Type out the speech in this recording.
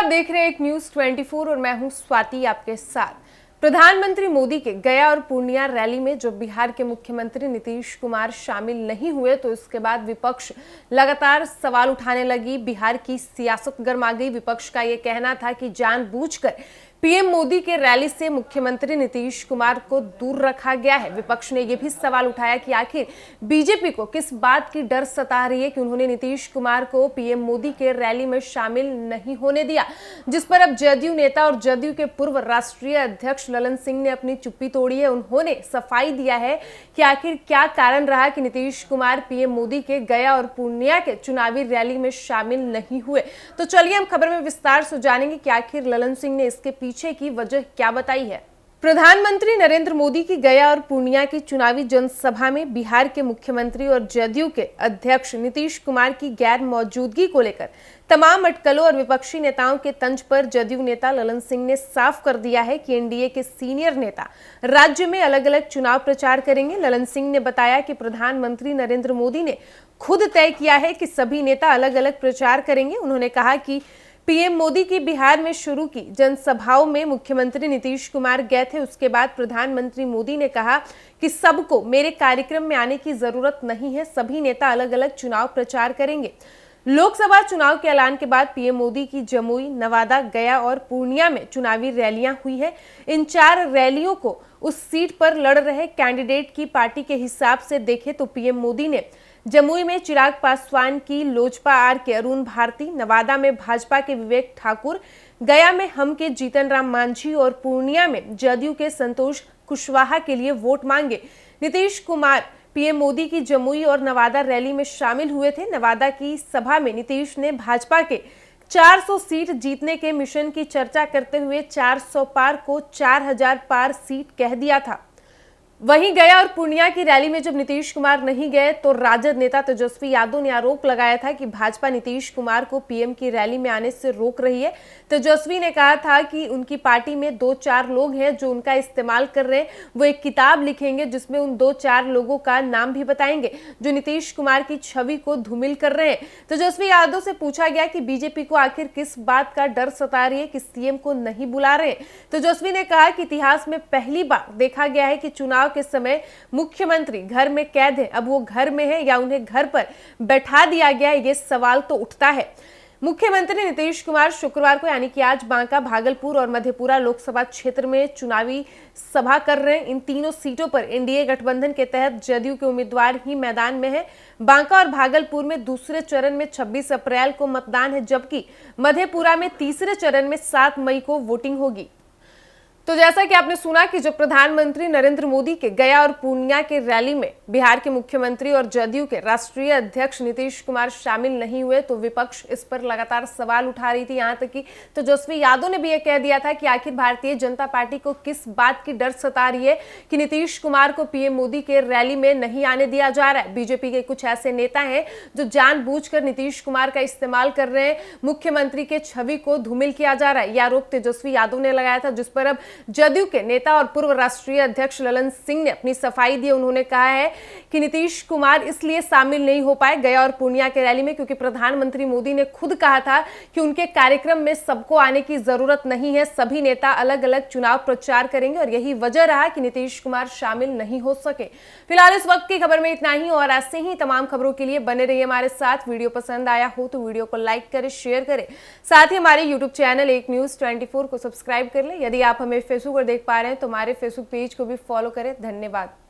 देख रहे हैं एक न्यूज 24 और मैं हूं स्वाति आपके साथ। प्रधानमंत्री मोदी के गया और पूर्णिया रैली में जब बिहार के मुख्यमंत्री नीतीश कुमार शामिल नहीं हुए तो इसके बाद विपक्ष लगातार सवाल उठाने लगी। बिहार की सियासत गर्मा गई। विपक्ष का यह कहना था कि जानबूझकर पीएम मोदी के रैली से मुख्यमंत्री नीतीश कुमार को दूर रखा गया है। विपक्ष ने यह भी सवाल उठाया कि आखिर बीजेपी को किस बात की डर सता रही है कि उन्होंने नीतीश कुमार को पीएम मोदी के रैली में शामिल नहीं होने दिया, जिस पर अब जदयू नेता और जदयू के पूर्व राष्ट्रीय अध्यक्ष ललन सिंह ने अपनी चुप्पी तोड़ी है। उन्होंने सफाई दिया है कि आखिर क्या कारण रहा कि नीतीश कुमार पीएम मोदी के गया और पूर्णिया के चुनावी रैली में शामिल नहीं हुए। तो चलिए हम खबर में विस्तार से जानेंगे कि आखिर ललन सिंह ने इसके पीछे की वजह क्या बताई है। प्रधानमंत्री नरेंद्र मोदी की गया और पूर्णिया की चुनावी जनसभा में बिहार के मुख्यमंत्री और जदयू के अध्यक्ष नीतीश कुमार की गैर मौजूदगी को लेकर तमाम अटकलों और विपक्षी नेताओं के तंज पर जदयू नेता ललन सिंह ने साफ कर दिया है कि एनडीए के सीनियर नेता राज्य में अलग अलग चुनाव प्रचार करेंगे। ललन सिंह ने बताया कि प्रधानमंत्री नरेंद्र मोदी ने खुद तय किया है कि सभी नेता अलग अलग प्रचार करेंगे। उन्होंने कहा कि पीएम मोदी की बिहार में शुरू की जनसभाओं में मुख्यमंत्री नीतीश कुमार गए थे। उसके बाद प्रधानमंत्री मोदी ने कहा कि सबको मेरे कार्यक्रम में आने की जरूरत नहीं है, सभी नेता अलग अलग चुनाव प्रचार करेंगे। लोकसभा चुनाव के ऐलान के बाद पीएम मोदी की जमुई, नवादा, गया और पूर्णिया में चुनावी रैलियां हुई है। इन 4 रैलियों को उस सीट पर लड़ रहे कैंडिडेट की पार्टी के हिसाब से देखें तो पीएम मोदी ने जमुई में चिराग पासवान की लोजपा आर के अरुण भारती, नवादा में भाजपा के विवेक ठाकुर, गया में हम के जीतन राम मांझी और पूर्णिया में जदयू के संतोष कुशवाहा के लिए वोट मांगे। नीतीश कुमार पीएम मोदी की जमुई और नवादा रैली में शामिल हुए थे। नवादा की सभा में नीतीश ने भाजपा के 400 सीट जीतने के मिशन की चर्चा करते हुए 400 पार को 4000 पार सीट कह दिया था। वहीं गया और पूर्णिया की रैली में जब नीतीश कुमार नहीं गए तो राजद नेता तेजस्वी यादव ने आरोप लगाया था कि भाजपा नीतीश कुमार को पीएम की रैली में आने से रोक रही है। तेजस्वी ने कहा था कि उनकी पार्टी में 2-4 लोग हैं जो उनका इस्तेमाल कर रहे हैं। वो एक किताब लिखेंगे जिसमें उन 2-4 लोगों का नाम भी बताएंगे जो नीतीश कुमार की छवि को धूमिल कर रहे हैं। तेजस्वी यादव से पूछा गया कि बीजेपी को आखिर किस बात का डर सता रही है कि सीएम को नहीं बुला रहे। तेजस्वी ने कहा कि इतिहास में पहली बार देखा गया है कि चुनाव के समय मुख्यमंत्री घर में कैद है। अब वो घर में है या उन्हें घर पर बैठा दिया गया है, ये सवाल तो उठता है। मुख्यमंत्री नीतीश कुमार शुक्रवार को यानी कि आज बांका, भागलपुर और मधेपुरा लोकसभा क्षेत्र में चुनावी सभा कर रहे हैं। इन तीनों सीटों पर एनडीए गठबंधन के तहत जदयू के उम्मीदवार ही मैदान में है। बांका और भागलपुर में दूसरे चरण में 26 अप्रैल को मतदान है, जबकि मधेपुरा में तीसरे चरण में 7 मई को वोटिंग होगी। तो जैसा कि आपने सुना कि जब प्रधानमंत्री नरेंद्र मोदी के गया और पूर्णिया के रैली में बिहार के मुख्यमंत्री और जदयू के राष्ट्रीय अध्यक्ष नीतीश कुमार शामिल नहीं हुए तो विपक्ष इस पर लगातार सवाल उठा रही थी। यहां तक कि तेजस्वी यादव ने भी यह कह दिया था कि आखिर भारतीय जनता पार्टी को किस बात की डर सता रही है कि नीतीश कुमार को पीएम मोदी के रैली में नहीं आने दिया जा रहा है। बीजेपी के कुछ ऐसे नेता हैं जो जानबूझकर नीतीश कुमार का इस्तेमाल कर रहे हैं, मुख्यमंत्री के छवि को धूमिल किया जा रहा है। यह आरोप तेजस्वी यादव ने लगाया था, जिस पर अब जदयू के नेता और पूर्व राष्ट्रीय अध्यक्ष ललन सिंह ने अपनी सफाई दी। उन्होंने कहा है कि नीतीश कुमार इसलिए शामिल नहीं हो पाए गया और पूर्णिया के रैली में क्योंकि प्रधानमंत्री मोदी ने खुद कहा था कि उनके कार्यक्रम में सबको आने की जरूरत नहीं है, सभी नेता अलग अलग चुनाव प्रचार करेंगे और यही वजह रहा कि नीतीश कुमार शामिल नहीं हो सके। फिलहाल इस वक्त की खबर में इतना ही और ऐसे ही तमाम खबरों के लिए बने रहिए हमारे साथ। वीडियो पसंद आया हो तो वीडियो को लाइक करें, शेयर करें, साथ ही हमारे यूट्यूब चैनल एक न्यूज 24 को सब्सक्राइब कर लें। यदि आप हमें फेसबुक पर देख पा रहे हैं तो हमारे फेसबुक पेज को भी फॉलो करें। धन्यवाद।